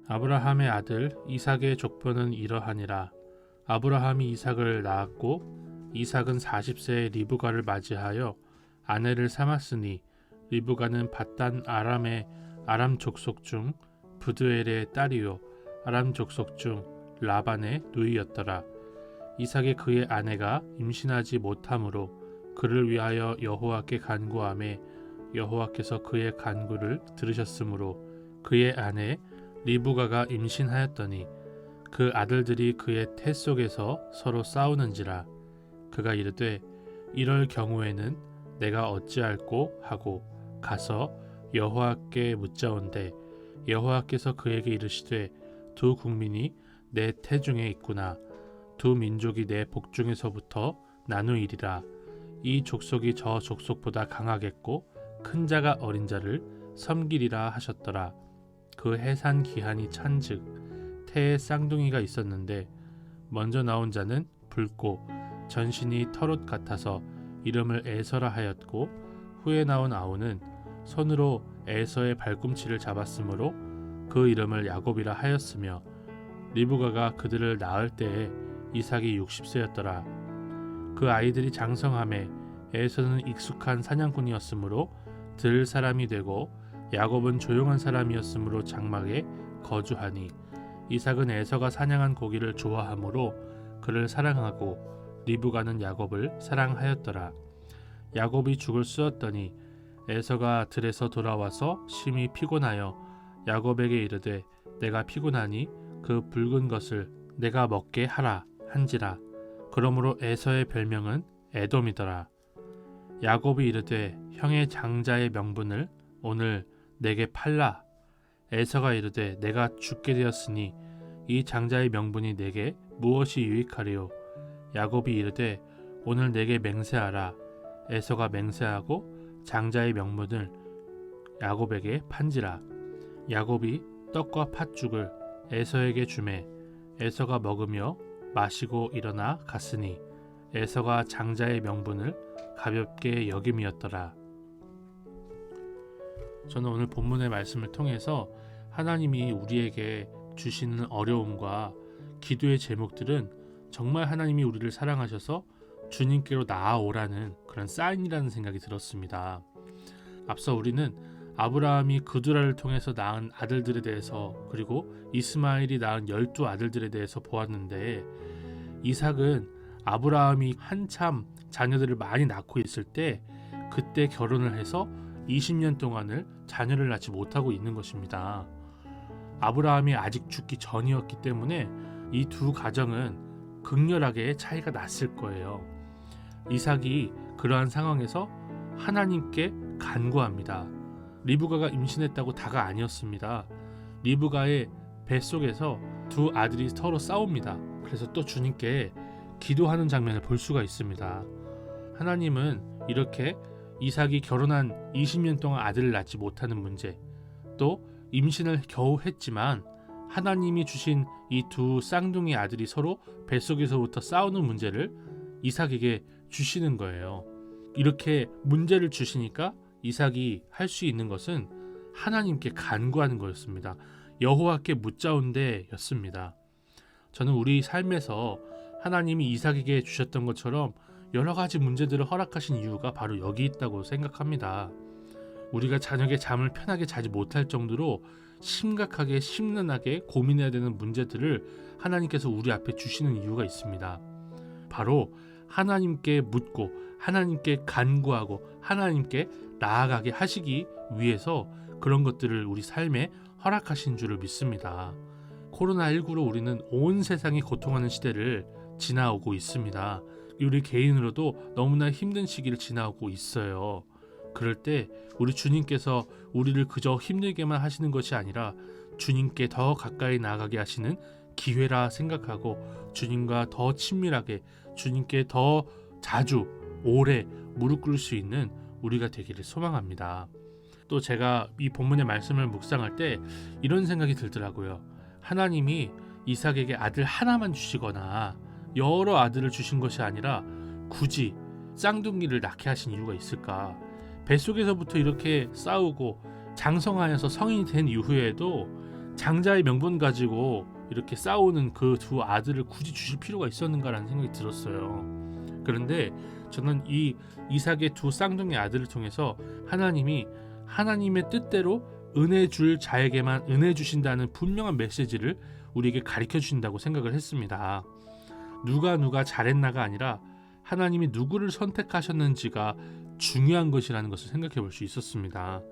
아브라함의 아들 이삭의 족보는 이러하니라. 아브라함이 이삭을 낳았고 이삭은 40세에 리브가를 맞이하여 아내를 삼았으니 리브가는 밧단 아람의 아람 족속 중 부드엘의 딸이요 아람 족속 중 라반의 누이였더라. 이삭이 그의 아내가 임신하지 못하므로 그를 위하여 여호와께 간구하매 여호와께서 그의 간구를 들으셨으므로 그의 아내 리브가가 임신하였더니 그 아들들이 그의 태 속에서 서로 싸우는지라. 그가 이르되 이럴 경우에는 내가 어찌할꼬 하고 가서 여호와께 묻자온대 여호와께서 그에게 이르시되 두 국민이 내 태중에 있구나. 두 민족이 내 복중에서부터 나누이리라. 이 족속이 저 족속보다 강하겠고 큰 자가 어린 자를 섬기리라 하셨더라. 그 해산 기한이 찬즉 태에 쌍둥이가 있었는데 먼저 나온 자는 붉고 전신이 털옷 같아서 이름을 에서라 하였고 후에 나온 아우는 손으로 에서의 발꿈치를 잡았으므로 그 이름을 야곱이라 하였으며 리브가가 그들을 낳을 때에 이삭이 60세였더라. 그 아이들이 장성함에 에서는 익숙한 사냥꾼이었으므로 들 사람이 되고 야곱은 조용한 사람이었으므로 장막에 거주하니 이삭은 에서가 사냥한 고기를 좋아하므로 그를 사랑하고 리브가는 야곱을 사랑하였더라. 야곱이 죽을 쑤었더니 에서가 들에서 돌아와서 심히 피곤하여 야곱에게 이르되 내가 피곤하니 그 붉은 것을 내가 먹게 하라 한지라. 그러므로 에서의 별명은 에돔이더라. 야곱이 이르되 형의 장자의 명분을 오늘 내게 팔라. 에서가 이르되 내가 죽게 되었으니 이 장자의 명분이 내게 무엇이 유익하리요. 야곱이 이르되 오늘 내게 맹세하라. 에서가 맹세하고 장자의 명분을 야곱에게 판지라. 야곱이 떡과 팥죽을 에서에게 주매 에서가 먹으며 마시고 일어나 갔으니 에서가 장자의 명분을 가볍게 여김이었더라. 저는 오늘 본문의 말씀을 통해서 하나님이 우리에게 주시는 어려움과 기도의 제목들은 정말 하나님이 우리를 사랑하셔서 주님께로 나아오라는 그런 사인이라는 생각이 들었습니다. 앞서 우리는 아브라함이 그두라를 통해서 낳은 아들들에 대해서 그리고 이스마엘이 낳은 12아들들에 대해서 보았는데 이삭은 아브라함이 한참 자녀들을 많이 낳고 있을 때 그때 결혼을 해서 20년 동안을 자녀를 낳지 못하고 있는 것입니다. 아브라함이 아직 죽기 전이었기 때문에 이 두 가정은 극렬하게 차이가 났을 거예요. 이삭이 그러한 상황에서 하나님께 간구합니다. 리브가가 임신했다고 다가 아니었습니다. 리브가의 뱃속에서 두 아들이 서로 싸웁니다. 그래서 또 주님께 기도하는 장면을 볼 수가 있습니다. 하나님은 이렇게 이삭이 결혼한 20년 동안 아들을 낳지 못하는 문제, 또 임신을 겨우 했지만 하나님이 주신 이 두 쌍둥이 아들이 서로 뱃속에서부터 싸우는 문제를 이삭에게 주시는 거예요. 이렇게 문제를 주시니까 이삭이 할 수 있는 것은 하나님께 간구하는 거였습니다. 여호와께 묻자온대 였습니다. 저는 우리 삶에서 하나님이 이삭에게 주셨던 것처럼 여러 가지 문제들을 허락하신 이유가 바로 여기 있다고 생각합니다. 우리가 저녁에 잠을 편하게 자지 못할 정도로 심각하게 심란하게 고민해야 되는 문제들을 하나님께서 우리 앞에 주시는 이유가 있습니다. 바로 하나님께 묻고 하나님께 간구하고 하나님께 나아가게 하시기 위해서 그런 것들을 우리 삶에 허락하신 줄을 믿습니다. 코로나19로 우리는 온 세상이 고통하는 시대를 지나오고 있습니다. 우리 개인으로도 너무나 힘든 시기를 지나오고 있어요. 그럴 때 우리 주님께서 우리를 그저 힘들게만 하시는 것이 아니라 주님께 더 가까이 나아가게 하시는 기회라 생각하고 주님과 더 친밀하게 주님께 더 자주 오래 무릎 꿇을 수 있는 우리가 되기를 소망합니다. 또 제가 이 본문의 말씀을 묵상할 때 이런 생각이 들더라고요. 하나님이 이삭에게 아들 하나만 주시거나 여러 아들을 주신 것이 아니라 굳이 쌍둥이를 낳게 하신 이유가 있을까? 뱃속에서부터 이렇게 싸우고 장성하여서 성인이 된 이후에도 장자의 명분 가지고 이렇게 싸우는 그 두 아들을 굳이 주실 필요가 있었는가라는 생각이 들었어요. 그런데 저는 이 이삭의 두 쌍둥이 아들을 통해서 하나님이 하나님의 뜻대로 은혜 줄 자에게만 은혜 주신다는 분명한 메시지를 우리에게 가르쳐 주신다고 생각을 했습니다. 누가 잘했나가 아니라 하나님이 누구를 선택하셨는지가 중요한 것이라는 것을 생각해 볼 수 있었습니다.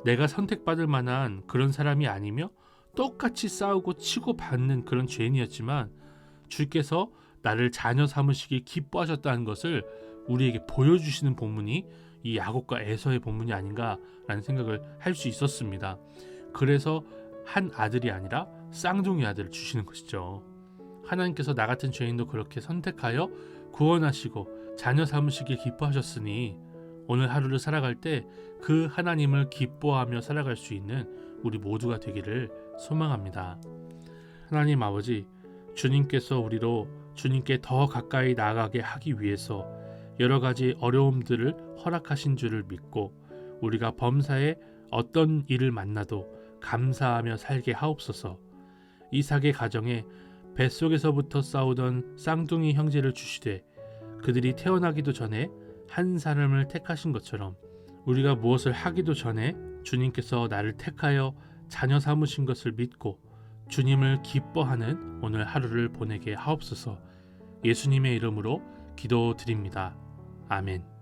내가 선택받을 만한 그런 사람이 아니며 똑같이 싸우고 치고받는 그런 죄인이었지만 주께서 나를 자녀 삼으시기 기뻐하셨다는 것을 우리에게 보여주시는 본문이 이 야곱과 에서의 본문이 아닌가라는 생각을 할 수 있었습니다. 그래서 한 아들이 아니라 쌍둥이 아들을 주시는 것이죠. 하나님께서 나 같은 죄인도 그렇게 선택하여 구원하시고 자녀 삼으시길 기뻐하셨으니 오늘 하루를 살아갈 때 그 하나님을 기뻐하며 살아갈 수 있는 우리 모두가 되기를 소망합니다. 하나님 아버지, 주님께서 우리로 주님께 더 가까이 나아가게 하기 위해서 여러 가지 어려움들을 허락하신 줄을 믿고 우리가 범사에 어떤 일을 만나도 감사하며 살게 하옵소서. 이삭의 가정에 뱃속에서부터 싸우던 쌍둥이 형제를 주시되 그들이 태어나기도 전에 한 사람을 택하신 것처럼 우리가 무엇을 하기도 전에 주님께서 나를 택하여 자녀 삼으신 것을 믿고 주님을 기뻐하는 오늘 하루를 보내게 하옵소서. 예수님의 이름으로 기도드립니다. 아멘.